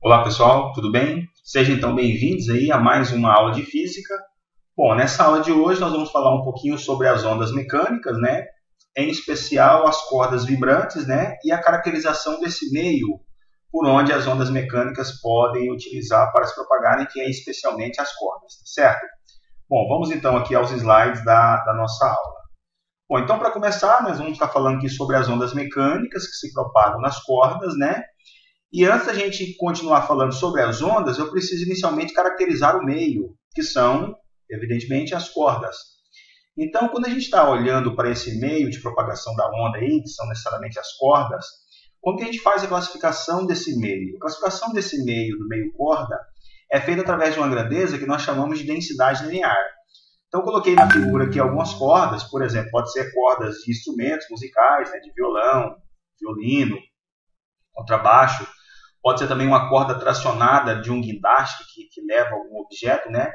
Olá pessoal, tudo bem? Sejam então bem-vindos aí a mais uma aula de física. Bom, nessa aula de hoje nós vamos falar um pouquinho sobre as ondas mecânicas, né? Em especial as cordas vibrantes, né? E a caracterização desse meio por onde as ondas mecânicas podem utilizar para se propagarem, que é especialmente as cordas, certo? Bom, vamos então aqui aos slides da nossa aula. Bom, então para começar, nós vamos estar falando aqui sobre as ondas mecânicas que se propagam nas cordas, né? E antes da gente continuar falando sobre as ondas, eu preciso inicialmente caracterizar o meio, que são, evidentemente, as cordas. Então, quando a gente está olhando para esse meio de propagação da onda aí, que são necessariamente as cordas, como que a gente faz a classificação desse meio? A classificação desse meio, do meio corda, é feita através de uma grandeza que nós chamamos de densidade linear. Então, eu coloquei na figura aqui algumas cordas, por exemplo, pode ser cordas de instrumentos musicais, né, de violão, violino, contrabaixo. Pode ser também uma corda tracionada de um guindaste que leva algum objeto, né?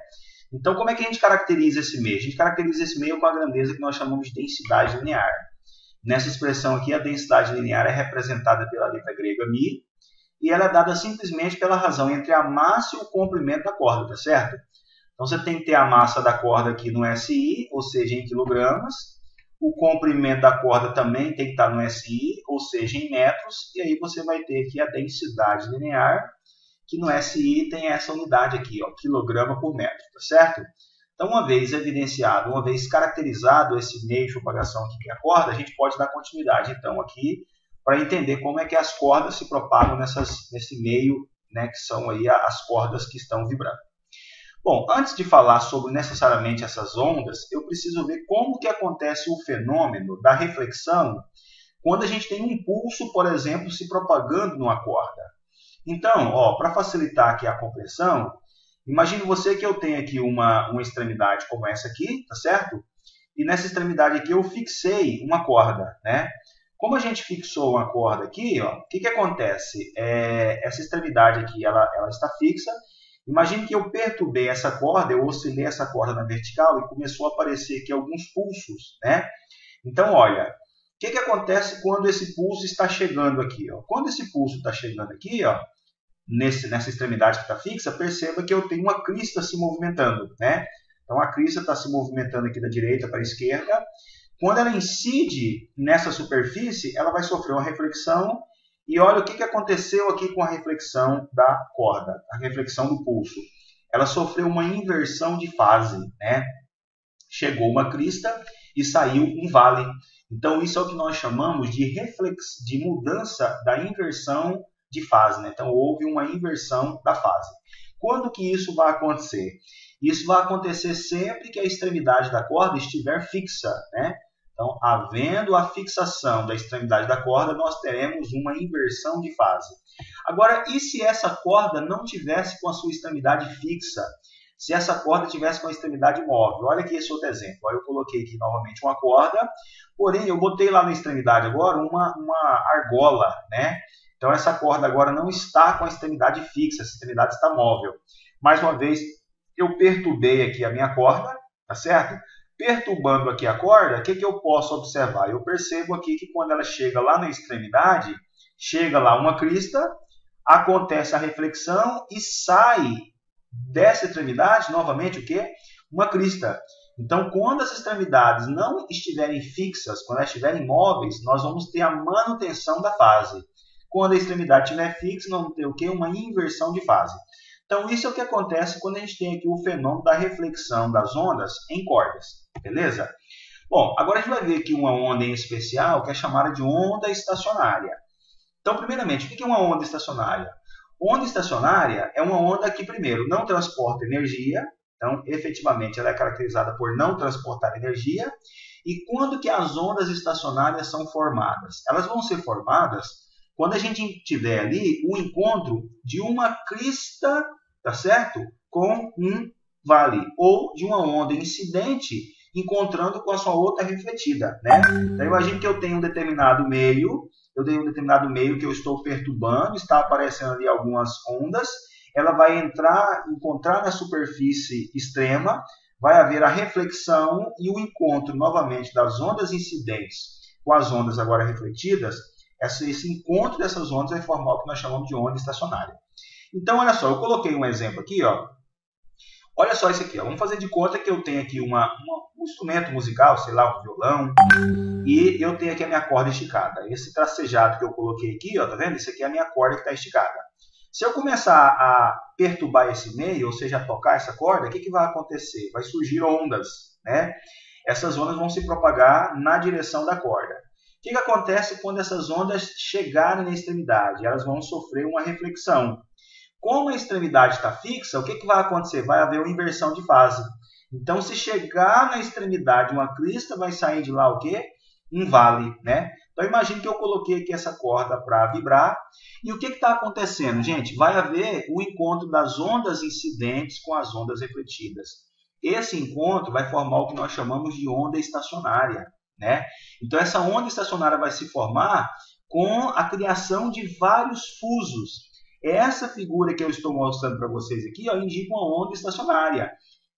Então, como é que a gente caracteriza esse meio? A gente caracteriza esse meio com a grandeza que nós chamamos de densidade linear. Nessa expressão aqui, a densidade linear é representada pela letra grega μ, e ela é dada simplesmente pela razão entre a massa e o comprimento da corda, tá certo? Então, você tem que ter a massa da corda aqui no SI, ou seja, em quilogramas. O comprimento da corda também tem que estar no SI, ou seja, em metros. E aí você vai ter aqui a densidade linear, que no SI tem essa unidade aqui, ó, quilograma por metro, tá certo? Então, uma vez evidenciado, uma vez caracterizado esse meio de propagação aqui que é a corda, a gente pode dar continuidade, então, aqui, para entender como é que as cordas se propagam nesse meio, né, que são aí as cordas que estão vibrando. Bom, antes de falar sobre necessariamente essas ondas, eu preciso ver como que acontece o fenômeno da reflexão quando a gente tem um impulso, por exemplo, se propagando numa corda. Então, para facilitar aqui a compreensão, imagine você que eu tenho aqui uma extremidade como essa aqui, tá certo? E nessa extremidade aqui eu fixei uma corda, né? Como a gente fixou uma corda aqui, ó, o que acontece? Essa extremidade aqui, ela está fixa. Imagine que eu perturbei essa corda, eu oscilei essa corda na vertical e começou a aparecer aqui alguns pulsos, né? Então, olha, o que acontece quando esse pulso está chegando aqui? Ó? Quando esse pulso está chegando aqui, ó, nessa extremidade que está fixa, perceba que eu tenho uma crista se movimentando, né? Então, a crista está se movimentando aqui da direita para a esquerda. Quando ela incide nessa superfície, ela vai sofrer uma reflexão. E olha o que aconteceu aqui com a reflexão da corda, a reflexão do pulso. Ela sofreu uma inversão de fase, né? Chegou uma crista e saiu um vale. Então, isso é o que nós chamamos de mudança da inversão de fase, né? Então, houve uma inversão da fase. Quando que isso vai acontecer? Isso vai acontecer sempre que a extremidade da corda estiver fixa, né? Então, havendo a fixação da extremidade da corda, nós teremos uma inversão de fase. Agora, e se essa corda não tivesse com a sua extremidade fixa? Se essa corda tivesse com a extremidade móvel? Olha aqui esse outro exemplo. Olha, eu coloquei aqui novamente uma corda, porém eu botei lá na extremidade agora uma argola, né? Então, essa corda agora não está com a extremidade fixa, essa extremidade está móvel. Mais uma vez, eu perturbei aqui a minha corda, tá certo? Perturbando aqui a corda, o que eu posso observar? Eu percebo aqui que quando ela chega lá na extremidade, chega lá uma crista, acontece a reflexão e sai dessa extremidade, novamente, o quê? Uma crista. Então, quando as extremidades não estiverem fixas, quando elas estiverem móveis, nós vamos ter a manutenção da fase. Quando a extremidade estiver fixa, nós vamos ter o quê? Uma inversão de fase. Então, isso é o que acontece quando a gente tem aqui o fenômeno da reflexão das ondas em cordas, beleza? Bom, agora a gente vai ver aqui uma onda em especial que é chamada de onda estacionária. Então, primeiramente, o que é uma onda estacionária? Onda estacionária é uma onda que, primeiro, não transporta energia. Então, efetivamente, ela é caracterizada por não transportar energia. E quando que as ondas estacionárias são formadas? Elas vão ser formadas quando a gente tiver ali o encontro de uma crista, tá certo? Com um vale, ou de uma onda incidente encontrando com a sua outra refletida, né? Então, imagine que eu tenho um determinado meio que eu estou perturbando, está aparecendo ali algumas ondas, ela vai encontrar na superfície extrema, vai haver a reflexão e o encontro novamente das ondas incidentes com as ondas agora refletidas. Esse encontro dessas ondas vai formar o que nós chamamos de onda estacionária. Então, olha só, eu coloquei um exemplo aqui, ó. Olha só isso aqui, ó. Vamos fazer de conta que eu tenho aqui um instrumento musical, sei lá, um violão, e eu tenho aqui a minha corda esticada. Esse tracejado que eu coloquei aqui, ó, tá vendo? Isso aqui é a minha corda que está esticada. Se eu começar a perturbar esse meio, ou seja, a tocar essa corda, o que vai acontecer? Vai surgir ondas, né? Essas ondas vão se propagar na direção da corda. O que acontece quando essas ondas chegarem na extremidade? Elas vão sofrer uma reflexão. Como a extremidade está fixa, o que vai acontecer? Vai haver uma inversão de fase. Então, se chegar na extremidade uma crista, vai sair de lá o quê? Um vale, né? Então, imagine que eu coloquei aqui essa corda para vibrar. E o que está acontecendo, gente? Vai haver o encontro das ondas incidentes com as ondas refletidas. Esse encontro vai formar o que nós chamamos de onda estacionária, né? Então, essa onda estacionária vai se formar com a criação de vários fusos. Essa figura que eu estou mostrando para vocês aqui, ó, indica uma onda estacionária.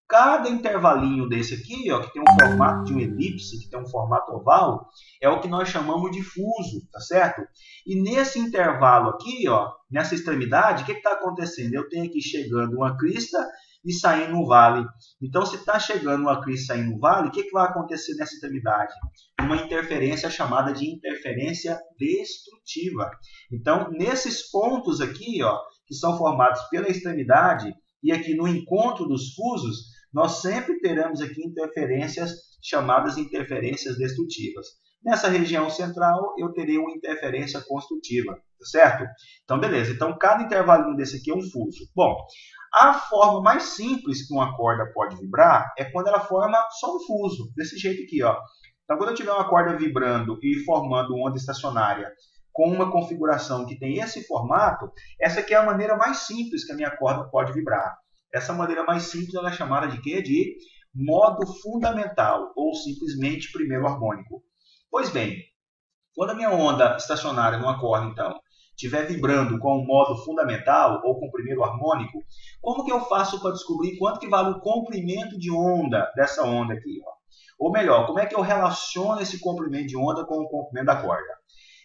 Cada intervalinho desse aqui, ó, que tem um formato de uma elipse, que tem um formato oval, é o que nós chamamos de fuso, tá certo? E nesse intervalo aqui, ó, nessa extremidade, o que está acontecendo? Eu tenho aqui chegando uma crista e saindo um vale. Então, se está chegando uma crista e saindo um vale, o que vai acontecer nessa extremidade? Uma interferência chamada de interferência destrutiva. Então, nesses pontos aqui, ó, que são formados pela extremidade, e aqui no encontro dos fusos, nós sempre teremos aqui interferências chamadas interferências destrutivas. Nessa região central, eu terei uma interferência construtiva, tá certo? Então, beleza. Então, cada intervalinho desse aqui é um fuso. Bom, a forma mais simples que uma corda pode vibrar é quando ela forma só um fuso, desse jeito aqui, ó. Então, quando eu tiver uma corda vibrando e formando uma onda estacionária com uma configuração que tem esse formato, essa aqui é a maneira mais simples que a minha corda pode vibrar. Essa maneira mais simples ela é chamada de quê? De modo fundamental, ou simplesmente primeiro harmônico. Pois bem, quando a minha onda estacionária numa corda, então, estiver vibrando com o modo fundamental, ou com o primeiro harmônico, como que eu faço para descobrir quanto que vale o comprimento de onda dessa onda aqui? Ó? Ou melhor, como é que eu relaciono esse comprimento de onda com o comprimento da corda?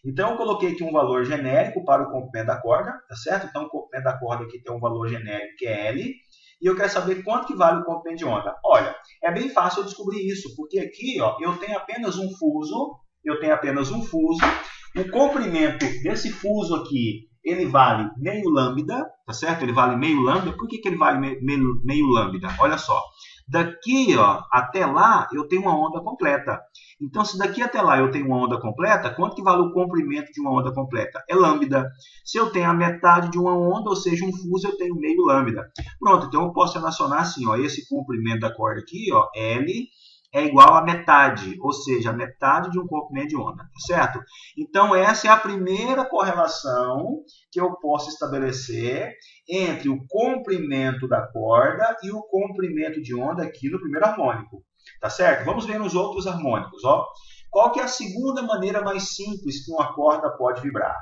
Então, eu coloquei aqui um valor genérico para o comprimento da corda, tá certo? Então, o comprimento da corda aqui tem um valor genérico que é L, e eu quero saber quanto que vale o comprimento de onda. Olha, é bem fácil eu descobrir isso, porque aqui, ó, eu tenho apenas um fuso, o comprimento desse fuso aqui, ele vale meio lambda, tá certo? Ele vale meio lambda. Por que ele vale meio lambda? Olha só. Daqui, ó, até lá, eu tenho uma onda completa. Então, se daqui até lá eu tenho uma onda completa, quanto que vale o comprimento de uma onda completa? É lambda. Se eu tenho a metade de uma onda, ou seja, um fuso, eu tenho meio lambda. Pronto, então eu posso relacionar assim, ó, esse comprimento da corda aqui, ó, L, é igual a metade, ou seja, a metade de um comprimento de onda, tá certo? Então, essa é a primeira correlação que eu posso estabelecer entre o comprimento da corda e o comprimento de onda aqui no primeiro harmônico, tá certo? Vamos ver nos outros harmônicos, ó. Qual que é a segunda maneira mais simples que uma corda pode vibrar?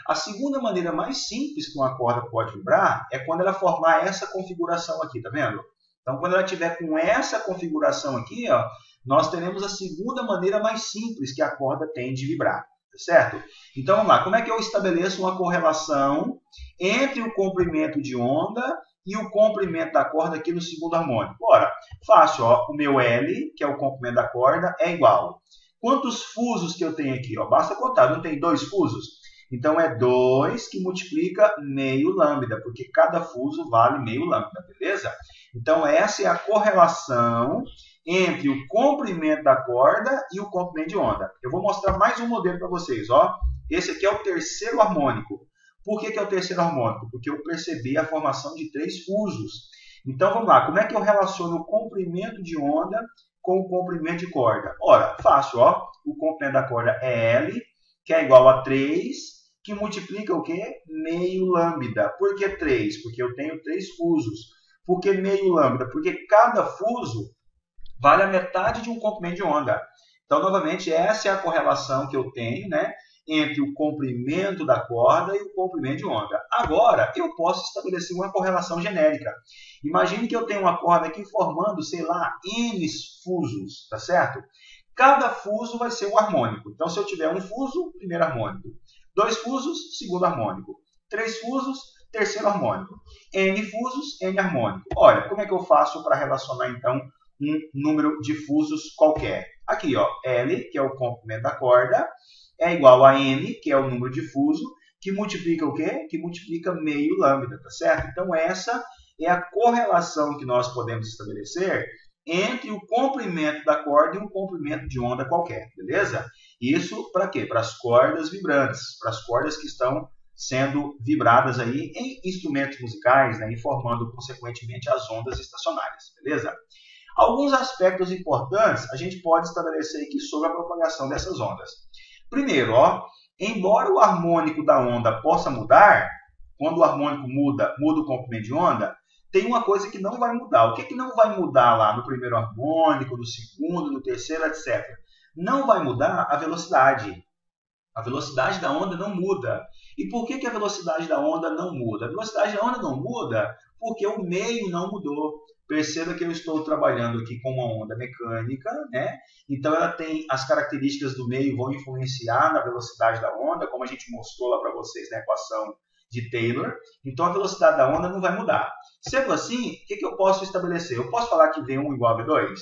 A segunda maneira mais simples que uma corda pode vibrar é quando ela formar essa configuração aqui, tá vendo? Então, quando ela estiver com essa configuração aqui, ó, nós teremos a segunda maneira mais simples que a corda tem de vibrar, tá certo? Então, vamos lá. Como é que eu estabeleço uma correlação entre o comprimento de onda e o comprimento da corda aqui no segundo harmônico? Ora, fácil, ó. O meu L, que é o comprimento da corda, é igual. Quantos fusos que eu tenho aqui? Ó? Basta contar, não tem 2 fusos? Então, é 2 que multiplica meio lambda, porque cada fuso vale meio lambda, beleza? Então, essa é a correlação entre o comprimento da corda e o comprimento de onda. Eu vou mostrar mais um modelo para vocês. Ó. Esse aqui é o terceiro harmônico. Por que é o terceiro harmônico? Porque eu percebi a formação de 3 fusos. Então, vamos lá. Como é que eu relaciono o comprimento de onda com o comprimento de corda? Ora, fácil. Ó. O comprimento da corda é L, que é igual a 3, que multiplica o quê? Meio lambda. Por que 3? Porque eu tenho 3 fusos. Por que meio lambda? Porque cada fuso vale a metade de um comprimento de onda. Então, novamente, essa é a correlação que eu tenho, né, entre o comprimento da corda e o comprimento de onda. Agora, eu posso estabelecer uma correlação genérica. Imagine que eu tenho uma corda aqui formando, sei lá, N fusos, tá certo? Cada fuso vai ser um harmônico. Então, se eu tiver um fuso, primeiro harmônico. 2 fusos, segundo harmônico. 3 fusos, terceiro harmônico. N fusos, N harmônico. Olha, como é que eu faço para relacionar, então, um número de fusos qualquer? Aqui, ó, L, que é o comprimento da corda, é igual a N, que é o número de fuso, que multiplica o quê? Que multiplica meio lambda, tá certo? Então, essa é a correlação que nós podemos estabelecer entre o comprimento da corda e um comprimento de onda qualquer, beleza? Isso para quê? Para as cordas vibrantes, para as cordas que estão sendo vibradas aí em instrumentos musicais, né, e formando, consequentemente, as ondas estacionárias, beleza? Alguns aspectos importantes a gente pode estabelecer aqui sobre a propagação dessas ondas. Primeiro, ó, embora o harmônico da onda possa mudar, quando o harmônico muda o comprimento de onda, tem uma coisa que não vai mudar. O que não vai mudar lá no primeiro harmônico, no segundo, no terceiro, etc. Não vai mudar a velocidade. A velocidade da onda não muda. E por que a velocidade da onda não muda? A velocidade da onda não muda porque o meio não mudou. Perceba que eu estou trabalhando aqui com uma onda mecânica, né? Então ela tem as características do meio vão influenciar na velocidade da onda, como a gente mostrou lá para vocês na equação de Taylor. Então a velocidade da onda não vai mudar. Sendo assim, o que eu posso estabelecer? Eu posso falar que V1 igual a V2?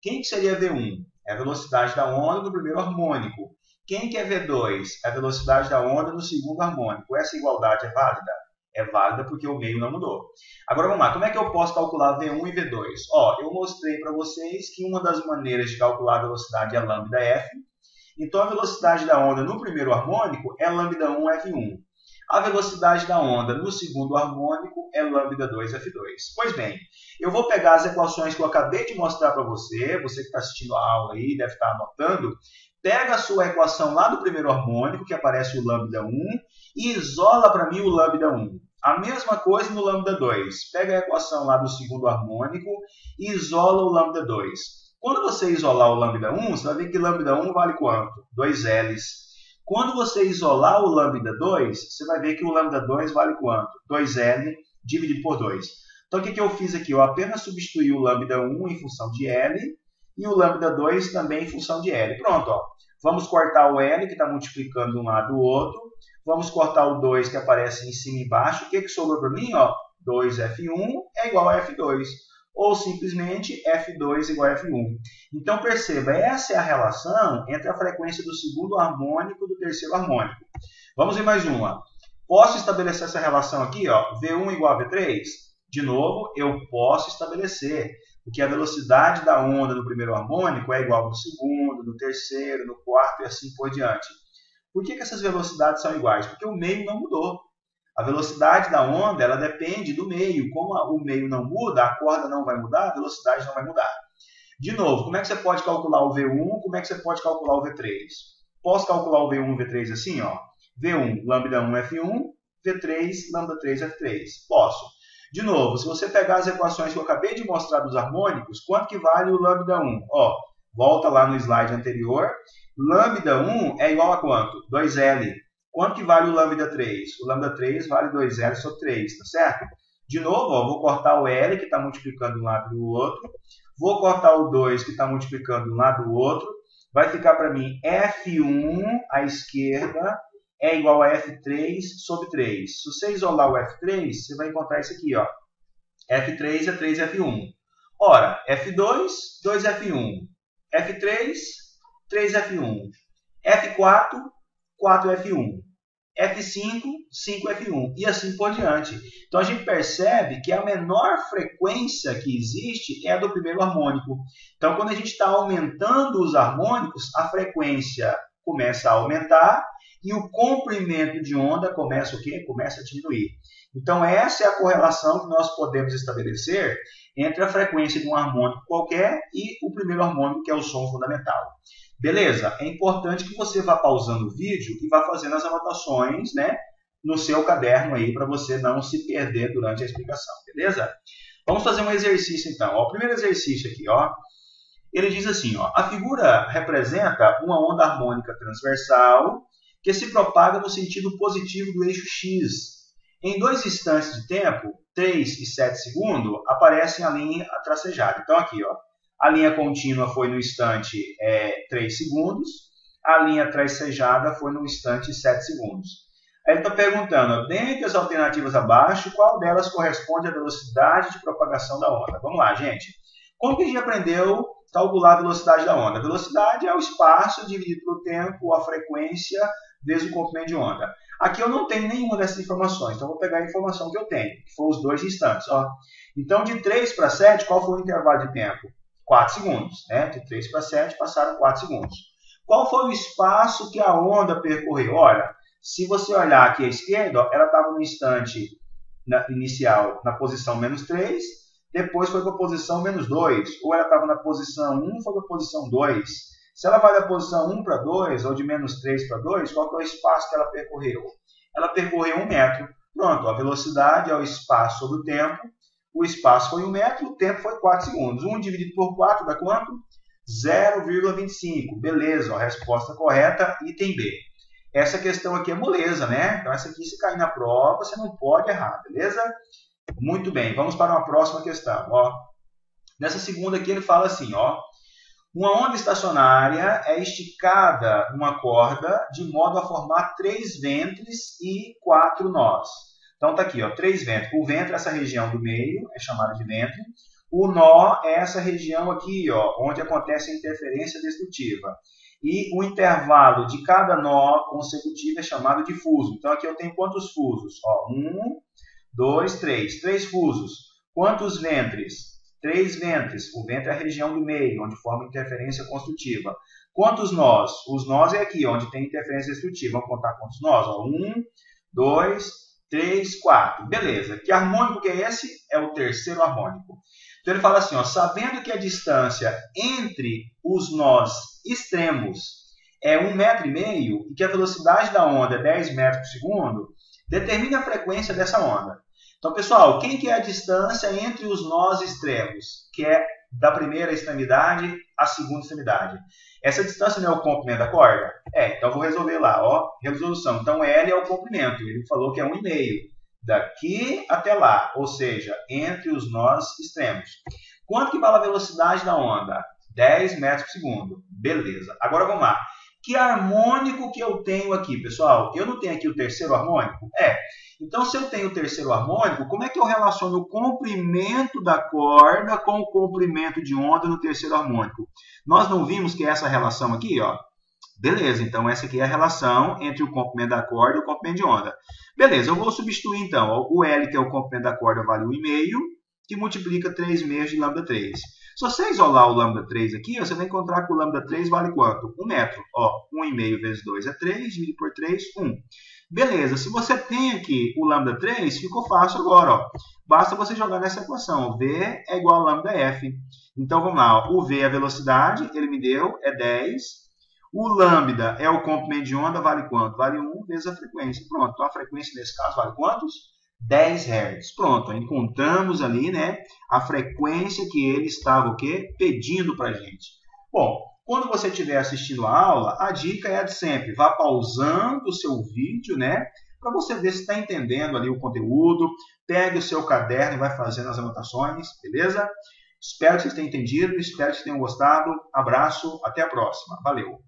Quem que seria V1? É a velocidade da onda no primeiro harmônico. Quem que é V2? É a velocidade da onda no segundo harmônico. Essa igualdade é válida? É válida porque o meio não mudou. Agora vamos lá, como é que eu posso calcular V1 e V2? Ó, eu mostrei para vocês que uma das maneiras de calcular a velocidade é lambda F. Então a velocidade da onda no primeiro harmônico é lambda 1 F1. A velocidade da onda no segundo harmônico é lambda 2 F2. Pois bem, eu vou pegar as equações que eu acabei de mostrar para você, você que está assistindo a aula aí, deve estar anotando, pega a sua equação lá do primeiro harmônico, que aparece o lambda 1, e isola para mim o lambda 1. A mesma coisa no lambda 2. Pega a equação lá do segundo harmônico e isola o lambda 2. Quando você isolar o lambda 1, você vai ver que lambda 1 vale quanto? 2 L's. Quando você isolar o lambda 2, você vai ver que o lambda 2 vale quanto? 2L dividido por 2. Então, o que eu fiz aqui? Eu apenas substituí o lambda 1 em função de L e o lambda 2 também em função de L. Pronto, ó. Vamos cortar o L, que está multiplicando de um lado do outro. Vamos cortar o 2, que aparece em cima e embaixo. O que sobrou para mim? Ó, 2F1 é igual a F2. Ou simplesmente F2 igual a F1. Então, perceba, essa é a relação entre a frequência do segundo harmônico e do terceiro harmônico. Vamos ver mais uma. Posso estabelecer essa relação aqui, ó, V1 igual a V3? De novo, eu posso estabelecer, porque a velocidade da onda no primeiro harmônico é igual no segundo, no terceiro, no quarto e assim por diante. Por que essas velocidades são iguais? Porque o meio não mudou. A velocidade da onda ela depende do meio. Como o meio não muda, a corda não vai mudar, a velocidade não vai mudar. De novo, como é que você pode calcular o V1? Como é que você pode calcular o V3? Posso calcular o V1 e o V3 assim? Ó. V1, lambda 1, F1, V3, lambda 3, F3. Posso. De novo, se você pegar as equações que eu acabei de mostrar dos harmônicos, quanto que vale o lambda 1? Ó, volta lá no slide anterior. Lambda 1 é igual a quanto? 2L. Quanto que vale o lambda 3? O lambda 3 vale 2L sobre 3, tá certo? De novo, ó, vou cortar o L, que está multiplicando de um lado do outro. Vou cortar o 2, que está multiplicando de um lado do outro. Vai ficar para mim F1 à esquerda é igual a F3 sobre 3. Se você isolar o F3, você vai encontrar isso aqui, ó. F3 é 3F1. Ora, F2, 2F1. F3, 3F1. F4, 4F1. F5, 5F1 e assim por diante. Então a gente percebe que a menor frequência que existe é a do primeiro harmônico. Então quando a gente está aumentando os harmônicos, a frequência começa a aumentar e o comprimento de onda começa o quê? Começa a diminuir. Então essa é a correlação que nós podemos estabelecer entre a frequência de um harmônico qualquer e o primeiro harmônico, que é o som fundamental. Beleza? É importante que você vá pausando o vídeo e vá fazendo as anotações, né, no seu caderno aí, para você não se perder durante a explicação, beleza? Vamos fazer um exercício então. Ó, o primeiro exercício aqui, ó, ele diz assim, ó, a figura representa uma onda harmônica transversal que se propaga no sentido positivo do eixo X. Em 2 instantes de tempo, 3 e 7 segundos, aparecem a linha tracejada. Então aqui, ó, a linha contínua foi no instante 3 segundos, a linha tracejada foi no instante 7 segundos. Aí ele está perguntando, dentre as alternativas abaixo, qual delas corresponde à velocidade de propagação da onda? Vamos lá, gente. Como que a gente aprendeu a calcular a velocidade da onda? A velocidade é o espaço dividido pelo tempo, a frequência, vezes o comprimento de onda. Aqui eu não tenho nenhuma dessas informações, então eu vou pegar a informação que eu tenho, que foi os 2 instantes. Ó. Então, de 3 para 7, qual foi o intervalo de tempo? 4 segundos. Né? De 3 para 7, passaram 4 segundos. Qual foi o espaço que a onda percorreu? Olha, se você olhar aqui à esquerda, ó, ela estava no instante inicial na posição menos 3, depois foi para a posição menos 2, ou ela estava na posição 1, foi para a posição 2. Se ela vai da posição 1 para 2, ou de menos 3 para 2, qual que é o espaço que ela percorreu? Ela percorreu 1 metro. Pronto, a velocidade é o espaço sobre o tempo, o espaço foi 1 metro, o tempo foi 4 segundos. 1 dividido por 4 dá quanto? 0,25. Beleza, ó, resposta correta, item B. Essa questão aqui é moleza, né? Então essa aqui, se cair na prova, você não pode errar, beleza? Muito bem, vamos para uma próxima questão. Ó. Nessa segunda aqui ele fala assim, ó. Uma onda estacionária é esticada numa corda de modo a formar 3 ventres e 4 nós. Então tá aqui, ó, 3 ventres. O ventre é essa região do meio, é chamada de ventre. O nó é essa região aqui, ó, onde acontece a interferência destrutiva. E o intervalo de cada nó consecutivo é chamado de fuso. Então aqui eu tenho quantos fusos? Ó, 1, 2, 3. 3 fusos. Quantos ventres? 3 ventres. O ventre é a região do meio, onde forma interferência construtiva. Quantos nós? Os nós é aqui, onde tem interferência destrutiva. Vamos contar quantos nós? Ó, 1, 2, 3, 4. Beleza. Que harmônico que é esse? É o terceiro harmônico. Então ele fala assim, ó, sabendo que a distância entre os nós extremos é 1,5 metro e que a velocidade da onda é 10 metros por segundo, determine a frequência dessa onda. Então, pessoal, quem que é a distância entre os nós extremos? Que é da primeira extremidade à segunda extremidade. Essa distância não é o comprimento da corda? Então eu vou resolver lá, ó, resolução. Então L é o comprimento, ele falou que é 1,5. Daqui até lá, ou seja, entre os nós extremos. Quanto que vale a velocidade da onda? 10 metros por segundo. Beleza. Agora vamos lá. Que harmônico que eu tenho aqui, pessoal? Eu não tenho aqui o terceiro harmônico? Então, se eu tenho o terceiro harmônico, como é que eu relaciono o comprimento da corda com o comprimento de onda no terceiro harmônico? Nós não vimos que é essa relação aqui, ó? Beleza, então essa aqui é a relação entre o comprimento da corda e o comprimento de onda. Beleza, eu vou substituir então. Ó, o L, que é o comprimento da corda, vale 1,5, que multiplica 3 meios de lambda 3. Se você isolar o lambda 3 aqui, você vai encontrar que o lambda 3 vale quanto? 1 metro. Ó, 1,5 vezes 2 é 3, dividido por 3, 1. Beleza, se você tem aqui o lambda 3, ficou fácil agora. Ó. Basta você jogar nessa equação. V é igual a lambda F. Então vamos lá. Ó. O V é a velocidade, ele me deu, é 10. O lambda é o comprimento de onda, vale quanto? Vale 1 vezes a frequência. Pronto, então a frequência nesse caso vale quantos? 10 Hz. Pronto, encontramos ali, né, a frequência que ele estava o quê? Pedindo para a gente. Bom, quando você estiver assistindo a aula, a dica é a de sempre. Vá pausando o seu vídeo, né, para você ver se está entendendo ali o conteúdo. Pegue o seu caderno e vai fazendo as anotações, beleza? Espero que vocês tenham entendido, espero que vocês tenham gostado. Abraço, até a próxima. Valeu!